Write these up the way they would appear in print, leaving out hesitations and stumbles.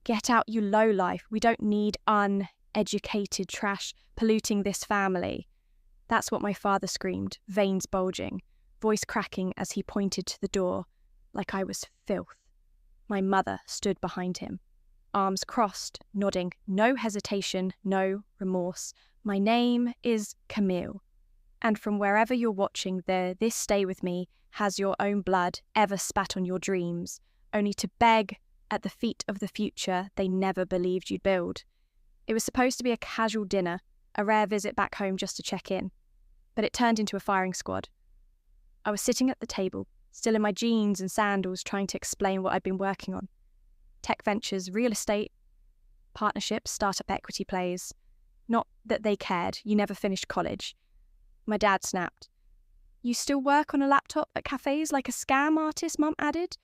"Get out, you lowlife. We don't need uneducated trash polluting this family." That's what my father screamed, veins bulging, voice cracking as he pointed to the door, like I was filth. My mother stood behind him, arms crossed, nodding, no hesitation, no remorse. "My name is Camille. And from wherever you're watching, this Stay With Me has your own blood ever spat on your dreams, only to beg at the feet of the future they never believed you'd build." It was supposed to be a casual dinner, a rare visit back home just to check in, but it turned into a firing squad. I was sitting at the table, still in my jeans and sandals, trying to explain what I'd been working on. Tech ventures, real estate, partnerships, startup equity plays. Not that they cared, you never finished college. My dad snapped. "You still work on a laptop at cafes like a scam artist?" Mum added.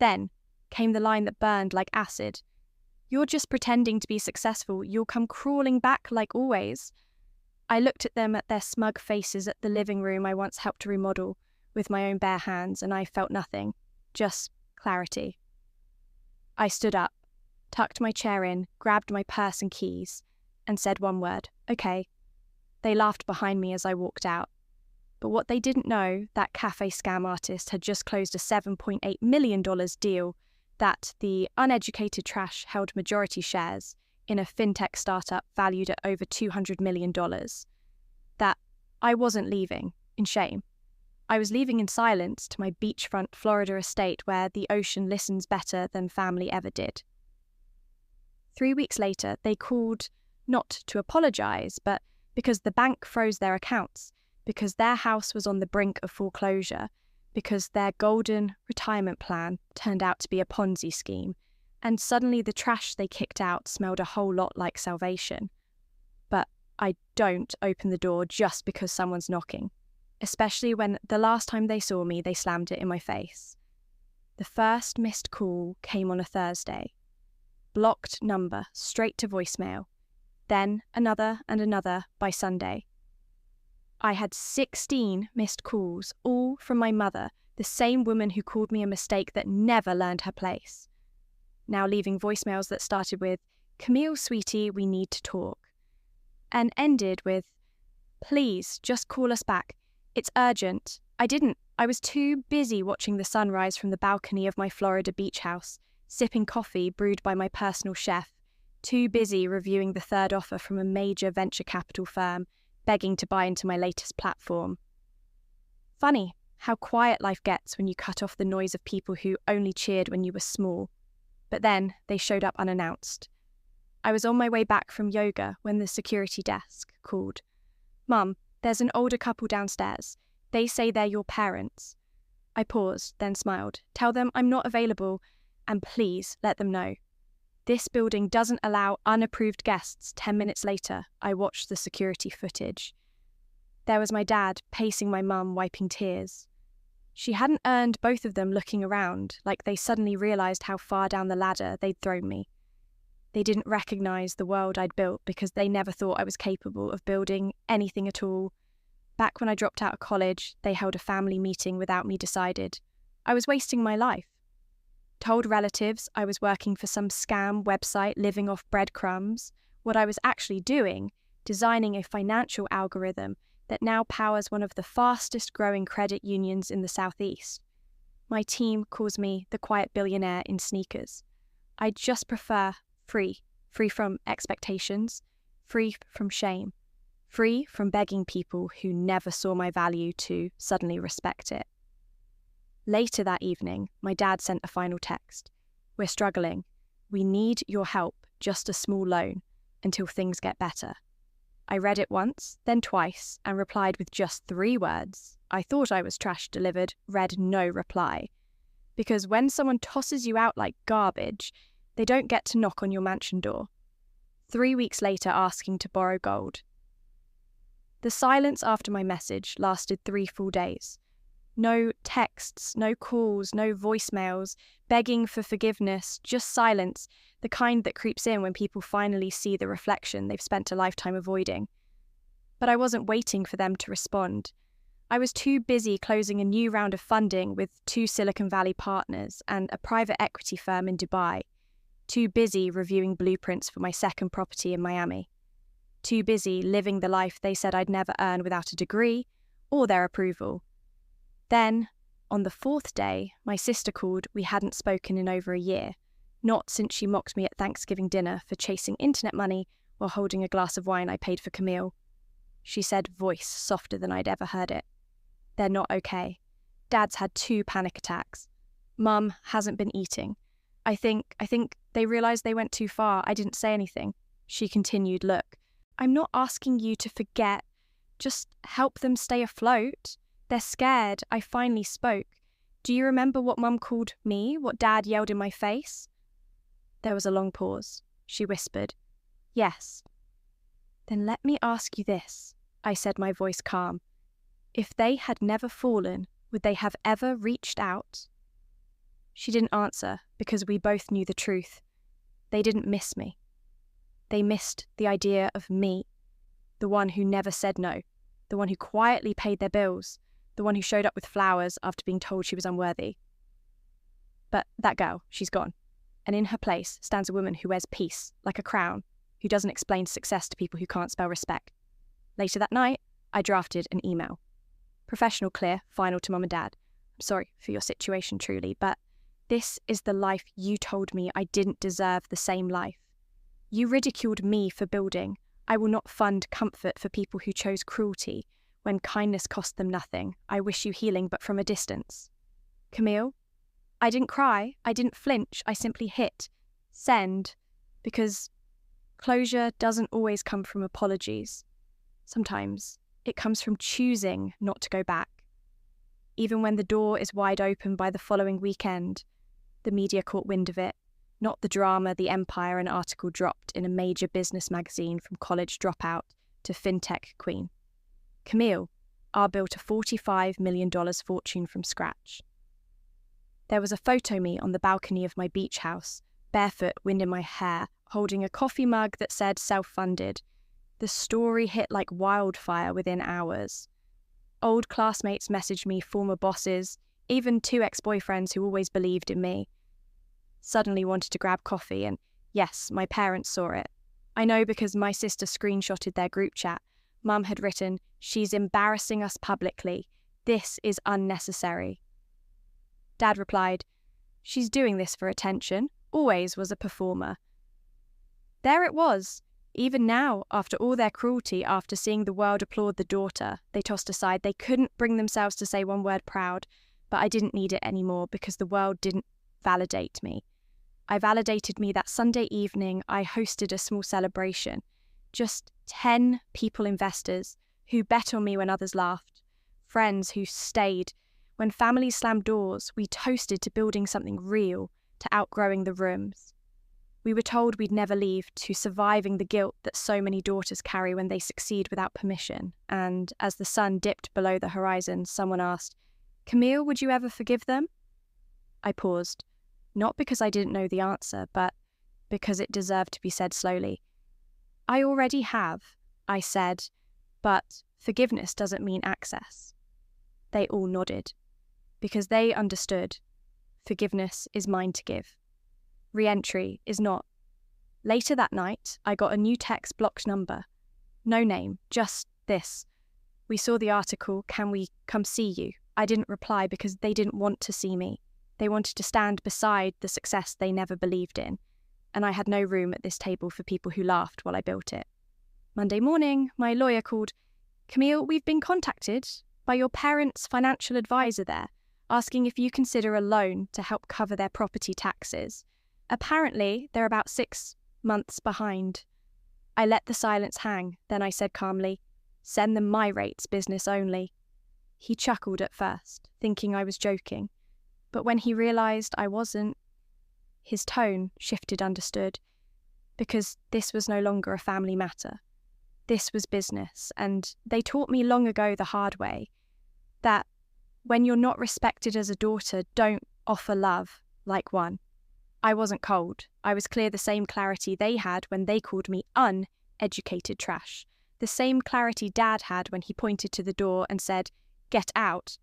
Then came the line that burned like acid. "You're just pretending to be successful. You'll come crawling back like always." I looked at them, at their smug faces at the living room I once helped to remodel with my own bare hands, and I felt nothing, just clarity. I stood up, tucked my chair in, grabbed my purse and keys, and said one word, "Okay." They laughed behind me as I walked out. But what they didn't know, that cafe scam artist had just closed a $7.8 million deal that the uneducated trash held majority shares in a fintech startup valued at over $200 million. That I wasn't leaving in shame. I was leaving in silence to my beachfront Florida estate where the ocean listens better than family ever did. 3 weeks later, they called not to apologize, but because the bank froze their accounts, because their house was on the brink of foreclosure, because their golden retirement plan turned out to be a Ponzi scheme, and suddenly the trash they kicked out smelled a whole lot like salvation. But I don't open the door just because someone's knocking, especially when the last time they saw me, they slammed it in my face. The first missed call came on a Thursday. Blocked number, straight to voicemail. Then another and another by Sunday. I had 16 missed calls, all from my mother, the same woman who called me a mistake that never learned her place. Now leaving voicemails that started with, "Camille, sweetie, we need to talk," and ended with, "Please, just call us back. It's urgent." I was too busy watching the sunrise from the balcony of my Florida beach house, sipping coffee brewed by my personal chef, too busy reviewing the third offer from a major venture capital firm, begging to buy into my latest platform. Funny how quiet life gets when you cut off the noise of people who only cheered when you were small. But then they showed up unannounced. I was on my way back from yoga when the security desk called. "Mum, there's an older couple downstairs. They say they're your parents." I paused, then smiled. "Tell them I'm not available, and please let them know. This building doesn't allow unapproved guests." 10 minutes later, I watched the security footage. There was my dad pacing my mum, wiping tears. She hadn't earned both of them looking around, like they suddenly realised how far down the ladder they'd thrown me. They didn't recognise the world I'd built because they never thought I was capable of building anything at all. Back when I dropped out of college, they held a family meeting without me decided. I was wasting my life. Told relatives I was working for some scam website living off breadcrumbs. What I was actually doing, designing a financial algorithm that now powers one of the fastest growing credit unions in the Southeast. My team calls me the quiet billionaire in sneakers. I just prefer free from expectations, free from shame, free from begging people who never saw my value to suddenly respect it. Later that evening, my dad sent a final text. "We're struggling. We need your help, just a small loan, until things get better." I read it once, then twice, and replied with just 3 words. I thought I was trash delivered, read no reply. Because when someone tosses you out like garbage, they don't get to knock on your mansion door. 3 weeks later, asking to borrow gold. The silence after my message lasted 3 full days. No texts, no calls, no voicemails, begging for forgiveness, just silence, the kind that creeps in when people finally see the reflection they've spent a lifetime avoiding. But I wasn't waiting for them to respond. I was too busy closing a new round of funding with 2 Silicon Valley partners and a private equity firm in Dubai. Too busy reviewing blueprints for my second property in Miami. Too busy living the life they said I'd never earn without a degree or their approval. Then, on the fourth day, my sister called. We hadn't spoken in over a year, not since she mocked me at Thanksgiving dinner for chasing internet money while holding a glass of wine I paid for Camille. She said, voice softer than I'd ever heard it. They're not okay. Dad's had 2 panic attacks. Mum hasn't been eating. I think they realised they went too far. I didn't say anything. She continued, look, I'm not asking you to forget. Just help them stay afloat. They're scared. I finally spoke. Do you remember what Mum called me? What Dad yelled in my face? There was a long pause. She whispered, yes. Then let me ask you this, I said, my voice calm. If they had never fallen, would they have ever reached out? She didn't answer because we both knew the truth. They didn't miss me. They missed the idea of me, the one who never said no, the one who quietly paid their bills, the one who showed up with flowers after being told she was unworthy. But that girl, she's gone. And in her place stands a woman who wears peace, like a crown, who doesn't explain success to people who can't spell respect. Later that night, I drafted an email. Professional, clear, final to Mum and Dad. I'm sorry for your situation, truly, but this is the life you told me I didn't deserve the same life. You ridiculed me for building. I will not fund comfort for people who chose cruelty when kindness cost them nothing. I wish you healing, but from a distance. Camille, I didn't cry. I didn't flinch. I simply hit send because closure doesn't always come from apologies. Sometimes it comes from choosing not to go back. Even when the door is wide open by the following weekend, the media caught wind of it. Not the drama, the empire, an article dropped in a major business magazine from college dropout to fintech queen. Camille, I built a $45 million fortune from scratch. There was a photo me on the balcony of my beach house, barefoot, wind in my hair, holding a coffee mug that said self-funded. The story hit like wildfire within hours. Old classmates messaged me, former bosses, even 2 ex-boyfriends who always believed in me. Suddenly wanted to grab coffee, and yes, my parents saw it. I know because my sister screenshotted their group chat. Mum had written, she's embarrassing us publicly. This is unnecessary. Dad replied, she's doing this for attention, always was a performer. There it was. Even now, after all their cruelty, after seeing the world applaud the daughter they tossed aside, they couldn't bring themselves to say one word proud, but I didn't need it anymore because the world didn't validate me. I validated me that Sunday evening. I hosted a small celebration. Just 10 people investors who bet on me when others laughed. Friends who stayed. When families slammed doors, we toasted to building something real, to outgrowing the rooms. We were told we'd never leave, to surviving the guilt that so many daughters carry when they succeed without permission. And as the sun dipped below the horizon, someone asked, Camille, would you ever forgive them? I paused. Not because I didn't know the answer, but because it deserved to be said slowly. I already have, I said, but forgiveness doesn't mean access. They all nodded, because they understood. Forgiveness is mine to give. Re-entry is not. Later that night, I got a new text blocked number. No name, just this. We saw the article, can we come see you? I didn't reply because they didn't want to see me. They wanted to stand beside the success they never believed in, and I had no room at this table for people who laughed while I built it. Monday morning, my lawyer called, Camille, we've been contacted by your parents' financial advisor there, asking if you consider a loan to help cover their property taxes. Apparently, they're about 6 months behind. I let the silence hang, then I said calmly, send them my rates, business only. He chuckled at first, thinking I was joking. But when he realised I wasn't, his tone shifted understood, because this was no longer a family matter. This was business, and they taught me long ago the hard way, that when you're not respected as a daughter, don't offer love like one. I wasn't cold. I was clear, the same clarity they had when they called me uneducated trash. The same clarity Dad had when he pointed to the door and said, get out.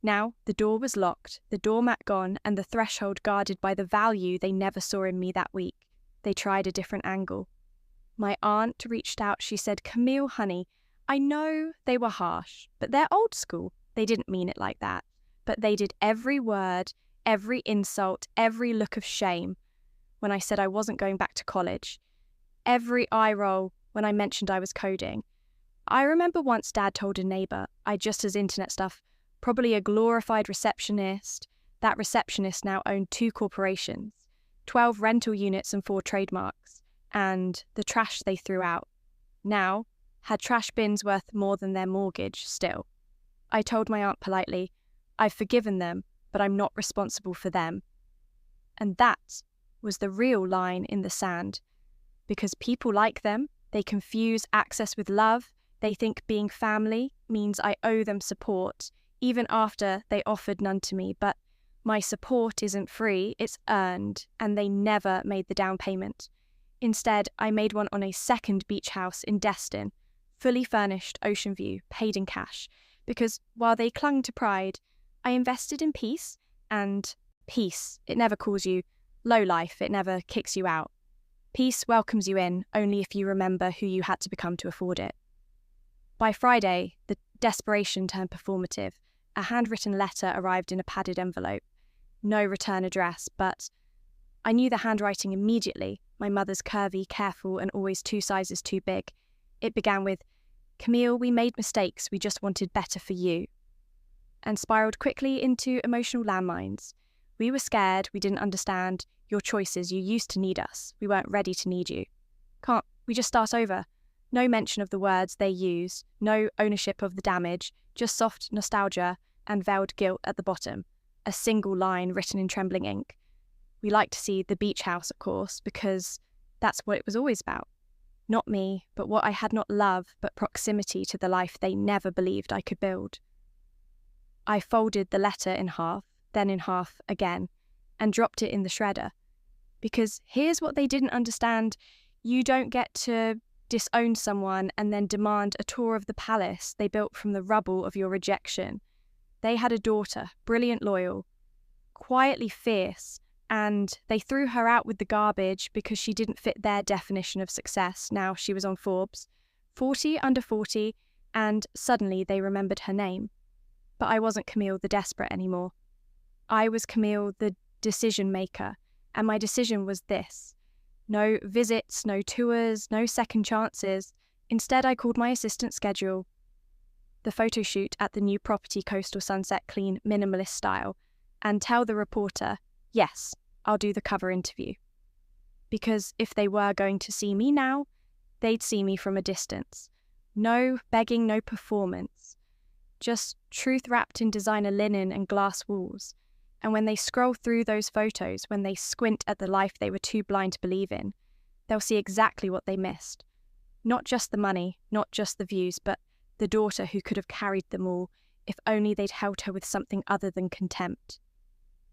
Now the door was locked, the doormat gone, and the threshold guarded by the value they never saw in me that week. They tried a different angle. My aunt reached out. She said, "Camille, honey, I know they were harsh, but they're old school. They didn't mean it like that. But they did every word, every insult, every look of shame when I said I wasn't going back to college. Every eye roll when I mentioned I was coding. I remember once Dad told a neighbour I just as internet stuff, probably a glorified receptionist. That receptionist now owned 2 corporations, 12 rental units and 4 trademarks, and the trash they threw out now had trash bins worth more than their mortgage still. I told my aunt politely, I've forgiven them, but I'm not responsible for them. And that was the real line in the sand. Because people like them, they confuse access with love. They think being family means I owe them support, even after they offered none to me. But my support isn't free, it's earned, and they never made the down payment. Instead, I made one on a second beach house in Destin, fully furnished, ocean view, paid in cash, because while they clung to pride, I invested in peace, and peace, it never calls you lowlife, it never kicks you out. Peace welcomes you in only if you remember who you had to become to afford it. By Friday, the desperation turned performative. A handwritten letter arrived in a padded envelope. No return address, but I knew the handwriting immediately, my mother's curvy, careful, and always 2 sizes too big. It began with, "Camille, we made mistakes, we just wanted better for you," and spiraled quickly into emotional landmines. We were scared, we didn't understand your choices, you used to need us, we weren't ready to need you. Can't we just start over? No mention of the words they use, no ownership of the damage, just soft nostalgia and veiled guilt at the bottom. A single line written in trembling ink. We like to see the beach house, of course, because that's what it was always about. Not me, but what I had not love, but proximity to the life they never believed I could build. I folded the letter in half, then in half again, and dropped it in the shredder. Because here's what they didn't understand. You don't get to disown someone and then demand a tour of the palace they built from the rubble of your rejection. They had a daughter, brilliant, loyal, quietly fierce, and they threw her out with the garbage because she didn't fit their definition of success. Now she was on Forbes, 40 under 40, and suddenly they remembered her name. But I wasn't Camille the desperate anymore. I was Camille the decision maker, and my decision was this. No visits, no tours, no second chances. Instead, I called my assistant schedule the photo shoot at the new property, coastal sunset, clean, minimalist style, and tell the reporter, yes, I'll do the cover interview. Because if they were going to see me now, they'd see me from a distance. No begging, no performance. Just truth wrapped in designer linen and glass walls. And when they scroll through those photos, when they squint at the life they were too blind to believe in, they'll see exactly what they missed. Not just the money, not just the views, but the daughter who could have carried them all if only they'd held her with something other than contempt.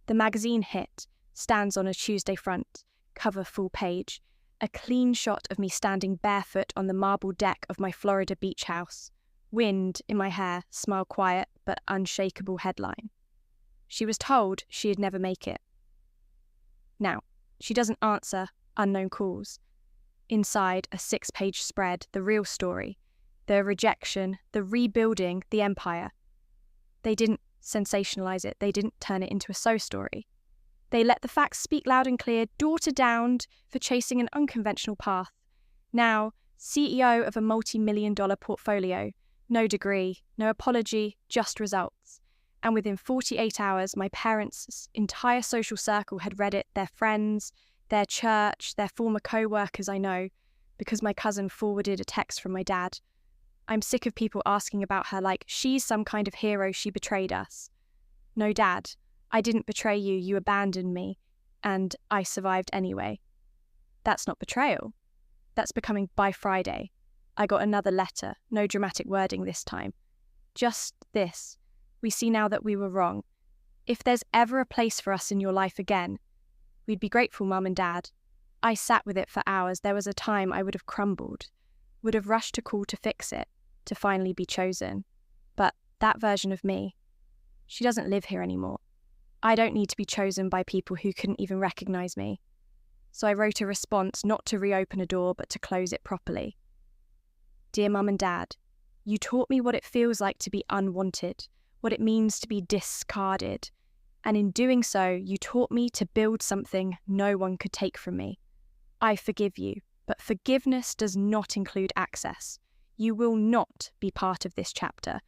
The magazine hit, stands on a Tuesday front, cover full page, a clean shot of me standing barefoot on the marble deck of my Florida beach house, wind in my hair, smile quiet but unshakable headline. She was told she'd never make it. Now, she doesn't answer unknown calls. Inside a 6-page spread, the real story, the rejection, the rebuilding, the empire. They didn't sensationalize it. They didn't turn it into a so story. They let the facts speak loud and clear, daughter downed for chasing an unconventional path. Now, CEO of a multi-million-dollar portfolio, no degree, no apology, just results. And within 48 hours, my parents' entire social circle had read it, their friends, their church, their former co-workers I know, because my cousin forwarded a text from my dad. I'm sick of people asking about her like she's some kind of hero, she betrayed us. No, Dad, I didn't betray you, you abandoned me, and I survived anyway. That's not betrayal. That's becoming by Friday. I got another letter, no dramatic wording this time. Just this. We see now that we were wrong. If there's ever a place for us in your life again, we'd be grateful, Mum and Dad. I sat with it for hours. There was a time I would have crumbled, would have rushed to call to fix it, to finally be chosen. But that version of me, She doesn't live here anymore. I don't need to be chosen by people who couldn't even recognize me. So I wrote a response not to reopen a door, but to close it properly. Dear Mum and Dad, you taught me what it feels like to be unwanted, what it means to be discarded. And in doing so, you taught me to build something no one could take from me. I forgive you, but forgiveness does not include access. You will not be part of this chapter,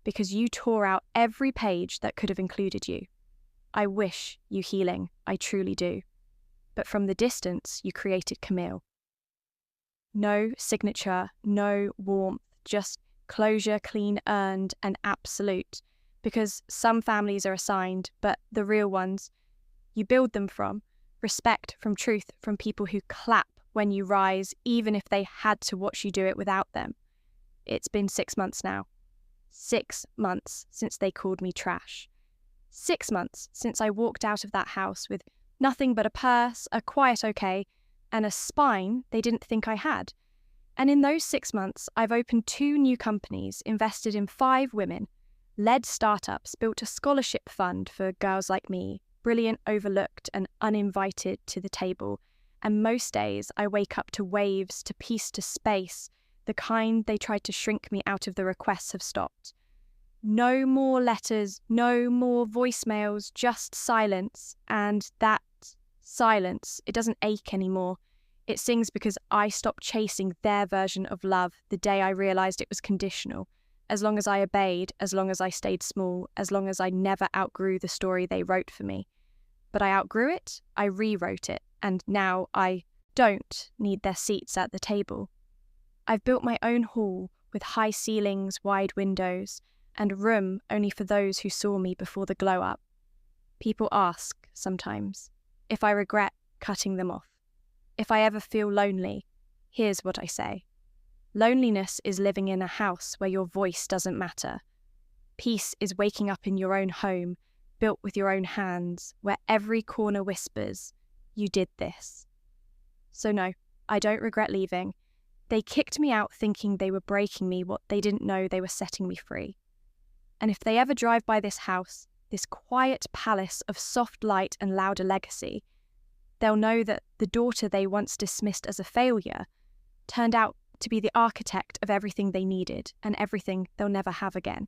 because you tore out every page that could have included you. I wish you healing, I truly do. But from the distance, you created Camille. No signature, no warmth, just closure, clean earned, and absolute. Because some families are assigned, but the real ones, you build them from respect, from truth, from people who clap when you rise, even if they had to watch you do it without them. It's been 6 months now. 6 months since they called me trash. 6 months since I walked out of that house with nothing but a purse, a quiet okay, and a spine they didn't think I had. And in those 6 months, I've opened 2 new companies, invested in 5 women, led startups, built a scholarship fund for girls like me, brilliant, overlooked, and uninvited to the table. And most days, I wake up to waves, to peace, to space. The kind they tried to shrink me out of the requests have stopped. No more letters, no more voicemails, just silence. And that silence, it doesn't ache anymore. It sings because I stopped chasing their version of love the day I realised it was conditional. As long as I obeyed, as long as I stayed small, as long as I never outgrew the story they wrote for me. But I outgrew it, I rewrote it, and now I don't need their seats at the table. I've built my own hall with high ceilings, wide windows, and room only for those who saw me before the glow-up. People ask, sometimes, if I regret cutting them off. If I ever feel lonely, here's what I say. Loneliness is living in a house where your voice doesn't matter. Peace is waking up in your own home, built with your own hands, where every corner whispers, you did this. So no, I don't regret leaving. They kicked me out thinking they were breaking me what they didn't know they were setting me free. And if they ever drive by this house, this quiet palace of soft light and louder legacy, they'll know that the daughter they once dismissed as a failure turned out to be the architect of everything they needed and everything they'll never have again.